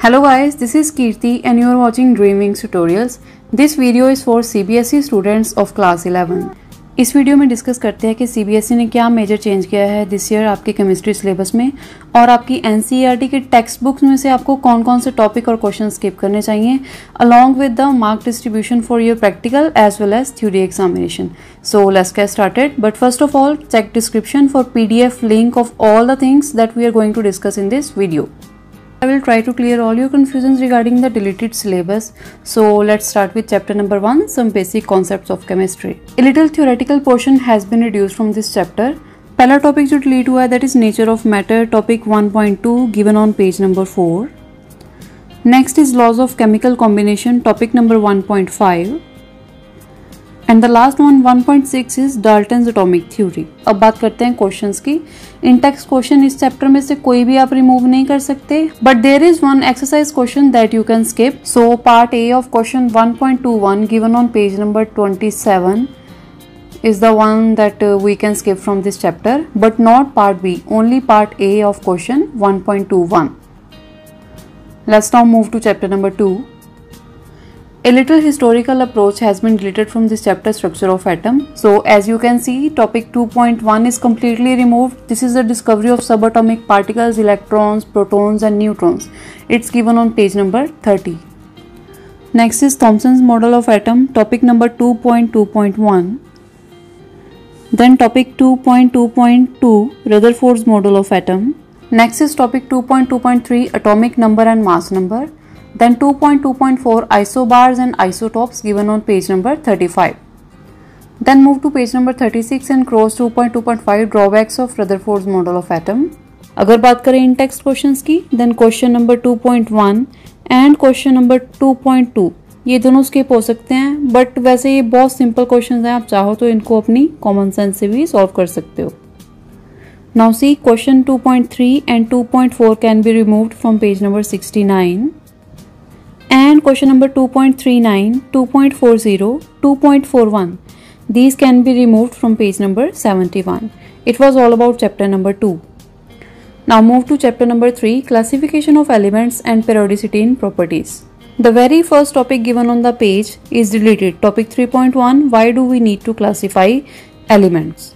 Hello guys, this is Kirti and you are watching Dreamwings Tutorials. This video is for CBSE students of class 11. इस video में discuss करते हैं कि CBSE ने क्या major change किया है दिस ईयर आपके केमिस्ट्री सिलेबस में और आपकी NCERT के टेक्स्ट बुक्स में से आपको कौन कौन से टॉपिक और क्वेश्चन स्किप करने चाहिए along with the mark distribution for your practical as well as theory examination. So let's get started, but first of all check description for PDF link of all the things that we are going to discuss in this video. I will try to clear all your confusions regarding the deleted syllabus. So let's start with chapter number 1, some basic concepts of chemistry. A little theoretical portion has been reduced from this chapter. पहला topic जो delete हुआ है that is nature of matter, topic 1.2 given on page number 4. Next is laws of chemical combination, topic number 1.5. And the last one 1.6 is Dalton's atomic theory. अब बात करते हैं questions की. In text question इस chapter में से कोई भी आप रिमूव नहीं कर सकते, but there is one exercise question that you can skip. So part A of question 1.21 given on page number 27 is the one that we can skip from this chapter, but not part B, only part A of question 1.21. Let's now move to chapter number 2. A little historical approach has been deleted from this chapter, structure of atom. So as you can see, topic 2.1 is completely removed. This is the discovery of subatomic particles, electrons, protons and neutrons. It's given on page number 30. Next is Thomson's model of atom, topic number 2.2.1. Then topic 2.2.2, Rutherford's model of atom. Next is topic 2.2.3, atomic number and mass number. Then 2.2.4 isobars and isotopes given on page number 35. Then move to page number 36 and cross 2.2.5 drawbacks of Rutherford's model of atom. अगर बात करें इन text questions की, then question number 2.1 and question number 2.2 ये दोनों skip हो सकते हैं, but वैसे ये बहुत सिंपल क्वेश्चंस हैं, आप चाहो तो इनको अपनी कॉमन सेंस से भी सॉल्व कर सकते हो. Now see, question 2.3 and 2.4 can be removed from page number 69. And question number 2.39, 2.40, 2.41. These can be removed from page number 71. It was all about chapter number 2. Now move to chapter number 3, classification of elements and periodicity in properties. The very first topic given on the page is deleted. Topic 3.1, why do we need to classify elements?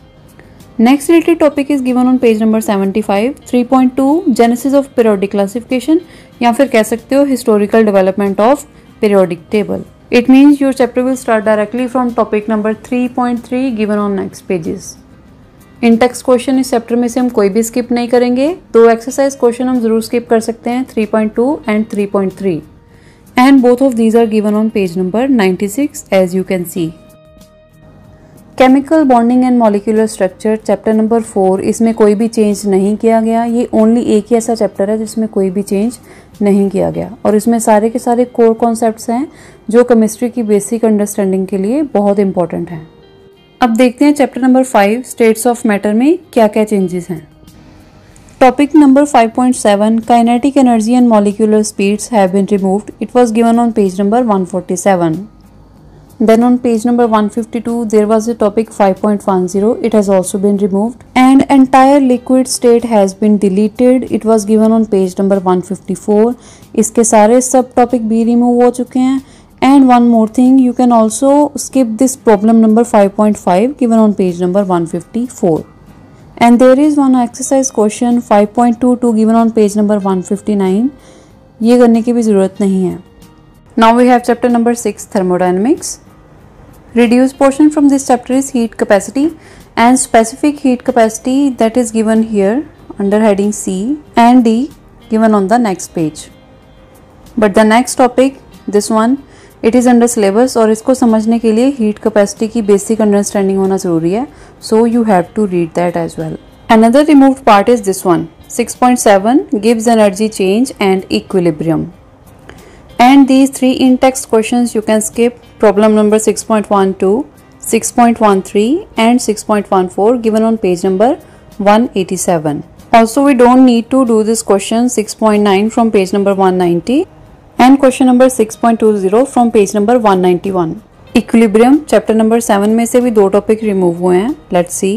Next related topic is given on page number 75. 3.2, genesis of periodic classification या फिर कह सकते हो historical development of periodic table. It means your chapter will start directly from topic number 3.3 given on next pages. In text question इस chapter में से हम कोई भी स्किप नहीं करेंगे. दो एक्सरसाइज क्वेश्चन हम जरूर स्किप कर सकते हैं, 3.2 and 3.3. And both of these are given on page number 96 as you can see. Chemical bonding and molecular structure chapter number 4, इसमें कोई भी चेंज नहीं किया गया. ये ओनली एक ही ऐसा चैप्टर है जिसमें कोई भी चेंज नहीं किया गया और इसमें सारे के सारे कोर कॉन्सेप्ट्स हैं जो केमिस्ट्री की बेसिक अंडरस्टैंडिंग के लिए बहुत इंपॉर्टेंट हैं. अब देखते हैं chapter number 5, states of matter में क्या क्या चेंजेस हैं. Topic number 5.7, kinetic energy and molecular speeds have been removed. It was given on page number 147. Then on page number 152 there was a topic 5.10. It has also been removed and entire liquid state has been deleted. It was given on page number 154. इसके सारे सब topic भी remove हो चुके हैं. And one more thing, you can also skip this problem number 5.5 given on page number 154. And there is one exercise question 5.22 given on page number 159. ये करने की भी ज़रूरत नहीं है. Now we have chapter number 6, thermodynamics. Reduced portion from this chapter is heat capacity and specific heat capacity that is given here under heading C and D given on the next page. But the next topic, this one, it is under syllabus और इसको समझने के लिए heat capacity की basic understanding होना ज़रूरी है. So you have to read that as well. Another removed part is this one, 6.7, gives energy change and equilibrium. And these 3 in-text questions you can skip. Problem number 6.12, 6.13 and 6.14 given on page number 187. Also we don't need to do this question 6.9 from page number 190 and question number 6.20 from page number 191. Equilibrium chapter number 7 में से भी 2 topic remove हुए हैं. Let's see.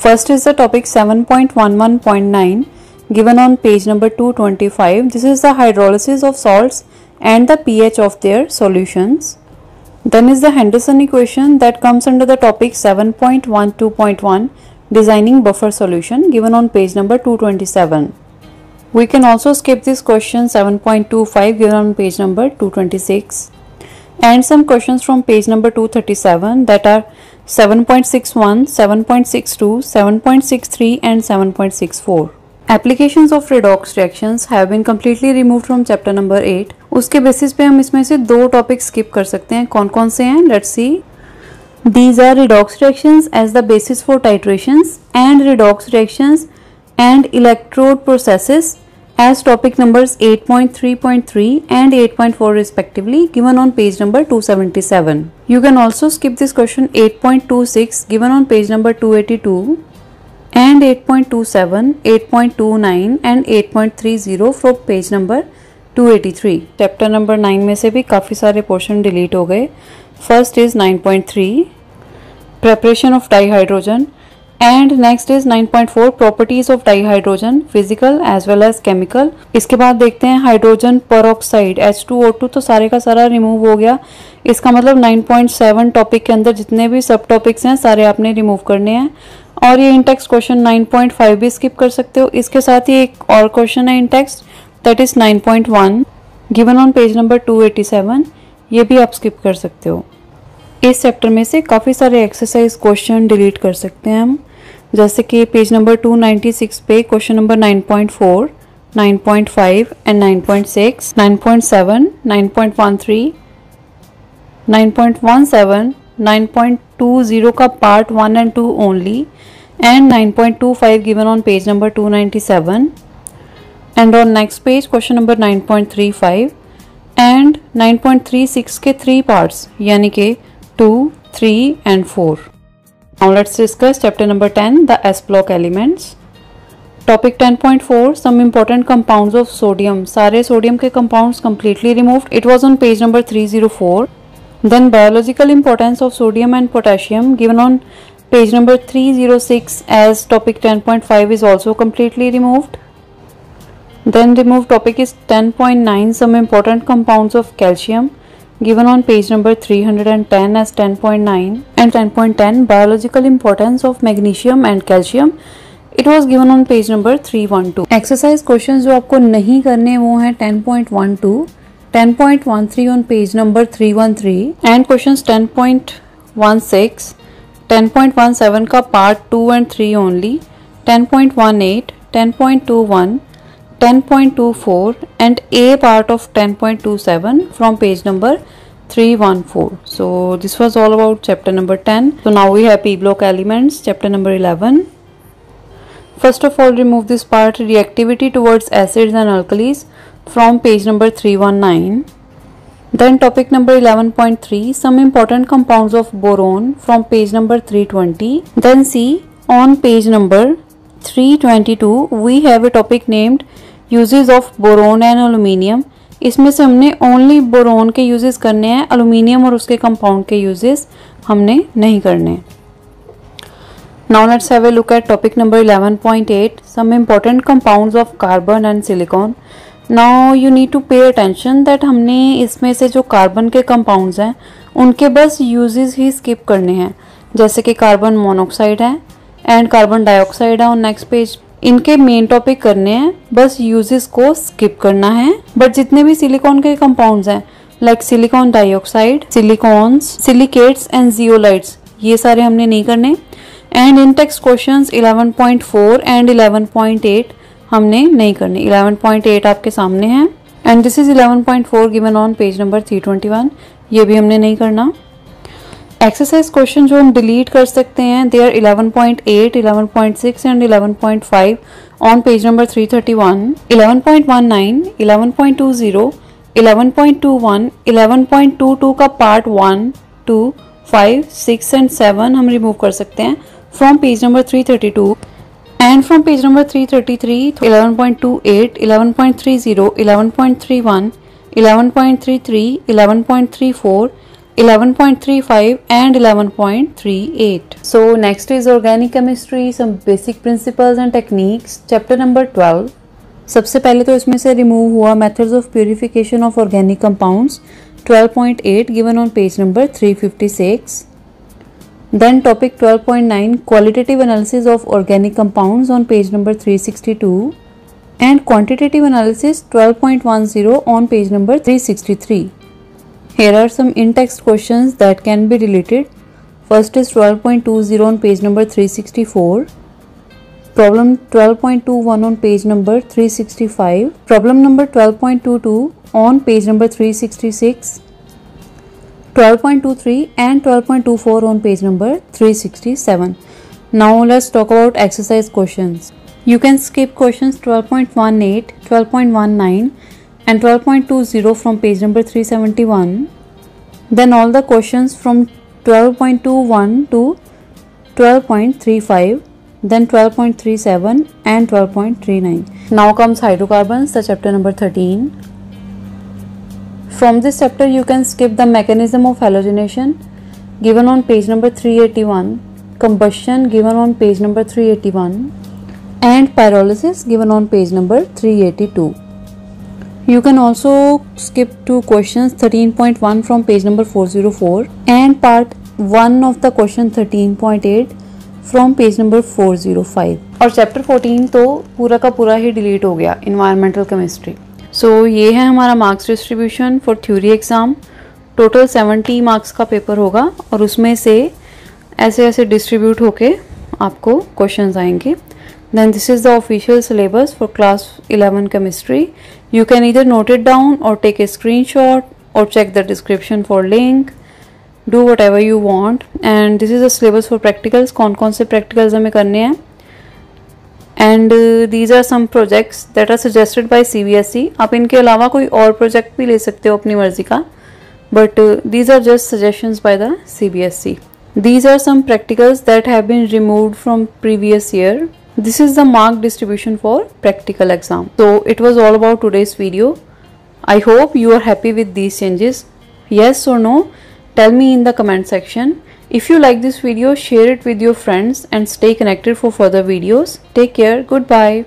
First is the topic 7.11.9, given on page number 225. This is the hydrolysis of salts and the pH of their solutions. Then is the Henderson equation that comes under the topic 7.12.1 designing buffer solution, given on page number 227. We can also skip this question 7.25 given on page number 226, and some questions from page number 237 that are 7.61, 7.62, 7.63 and 7.64. Applications of redox reactions have been completely removed from chapter number 8. उसके basis पे हम इसमें से दो topic skip कर सकते हैं. कौन कौन से हैं? Let's see. These are redox reactions as the basis for titrations and redox reactions and electrode processes as topic numbers 8.3.3 and 8.4 respectively, given on page number 277. You can also skip this question 8.26 given on page number 282 and 8.27, 8.29 and 8.30 from page number 283. Chapter number 9 में से भी काफ़ी सारे portion delete हो गए. First is 9.3 preparation of dihydrogen. And next is 9.4 properties of dihydrogen, physical as well as chemical. इसके बाद देखते हैं हाइड्रोजन पेरोक्साइड H2O2. तो सारे का सारा रिमूव हो गया. इसका मतलब 9.7 टॉपिक के अंदर जितने भी सब टॉपिक्स हैं सारे आपने रिमूव करने हैं. और ये इंटेक्स क्वेश्चन 9.5 भी स्किप कर सकते हो. इसके साथ ही एक और क्वेश्चन है Intex, that is 9.1 given on page number 287. ये भी आप स्किप कर सकते हो. इस चैप्टर में से काफ़ी सारे एक्सरसाइज क्वेश्चन डिलीट कर सकते हैं हम, जैसे कि पेज नंबर 296 पे क्वेश्चन नंबर 9.4, 9.5 एंड 9.6, 9.7, 9.13, 9.17, 9.20 का part 1 and 2 only, and 9.25 given on page number 297. And on next page question number 9.35 and 9.36 के 3 पार्ट्स, यानी कि 2, 3 and 4. Now let's discuss chapter number 10, the S block elements. Topic 10.4, some important compounds of sodium. सारे sodium के compounds completely removed. It was on page number 304. Then biological importance of sodium and potassium, given on page number 306, as topic 10.5 is also completely removed. Then removed topic is 10.9, some important compounds of calcium, given on page number 310 as 10.9, and 10.10 biological importance of magnesium and calcium. It was given on page number 312. Exercise questions जो आपको नहीं करने वो हैं 10.12, 10.13 on page number 313 and questions 10.16, 10.17 का part 2 and 3 only, 10.18, 10.21, 10.24 and A part of 10.27 from page number 314. So this was all about chapter number 10. So now we have P block elements, chapter number 11. First of all, remove this part, reactivity towards acids and alkalis, from page number 319. Then topic number 11.3, some important compounds of boron, from page number 320. Then C, on page number 322 we have a topic named uses of boron and aluminium. इसमें से हमने only boron के uses करने हैं, aluminium और उसके compound के uses हमने नहीं करने. Now let's have a look at topic number 11.8, some important compounds of carbon and silicon. Now you need to pay attention that हमने इसमें से जो कार्बन के कंपाउंड्स हैं उनके बस यूजेस ही स्किप करने हैं, जैसे कि कार्बन मोनोऑक्साइड है एंड कार्बन डाइऑक्साइड है ऑन नेक्स्ट पेज. इनके मेन टॉपिक करने हैं, बस यूजेस को स्किप करना है. बट जितने भी सिलिकॉन के कंपाउंड्स हैं like silicon dioxide, silicones, silicates and zeolites, ये सारे हमने नहीं करने. And in text questions 11.4 and 11.8 हमने नहीं करने. 11.8 आपके सामने है and this is 11.4 given on page number 321. ये भी हमने नहीं करना. एक्सरसाइज क्वेश्चन जो हम डिलीट कर सकते हैं they are 11.8, 11.6 and 11.5 on page number 331. 11.19, 11.20, 11.21, 11.22 का पार्ट 1, 2, 5, 6 एंड 7 हम रिमूव कर सकते हैं from page number 332. And from page number 333 11.28, 11.30, 11.31, 11.33, 11.34, 11.35 and 11.38. So next is organic chemistry, some basic principles and techniques, chapter number 12. सबसे पहले तो इसमें से रिमूव हुआ methods of purification of organic compounds 12.8 given on page number 356. Then topic 12.9 qualitative analysis of organic compounds on page number 362 and quantitative analysis 12.10 on page number 363. Here are some in-text questions that can be deleted. First is 12.20 on page number 364. Problem 12.21 on page number 365. Problem number 12.22 on page number 366. 12.23 and 12.24 on page number 367. Now let's talk about exercise questions. You can skip questions 12.18, 12.19 and 12.20 from page number 371. Then all the questions from 12.21 to 12.35, then 12.37 and 12.39. Now comes hydrocarbons, the chapter number 13. From this chapter you can skip the mechanism of halogenation given on page number 381, combustion given on page number 381 and pyrolysis given on page number 382. You can also skip two questions 13.1 from page number 404 and part 1 of the question 13.8 from page number 405. और chapter 14 तो पूरा का पूरा ही delete हो गया, environmental chemistry. सो ये है हमारा marks distribution for theory exam. Total 70 marks का पेपर होगा और उसमें से ऐसे ऐसे डिस्ट्रीब्यूट होके आपको क्वेश्चंस आएंगे. Then this is the official syllabus for class 11 chemistry. You can either note it down or take a screenshot or check the description for link. Do whatever you want. And this is the syllabus for practicals. कौन कौन से practicals हमें करने हैं. And these are some projects that are suggested by CBSE. आप इनके अलावा कोई और प्रोजेक्ट भी ले सकते हो अपनी मर्जी का, but these are just suggestions by the CBSE. These are some practicals that have been removed from previous year. This is the mark distribution for practical exam. So it was all about today's video. I hope you are happy with these changes. Yes or no? Tell me in the comment section. If you like this video, share it with your friends and stay connected for further videos. Take care. Goodbye.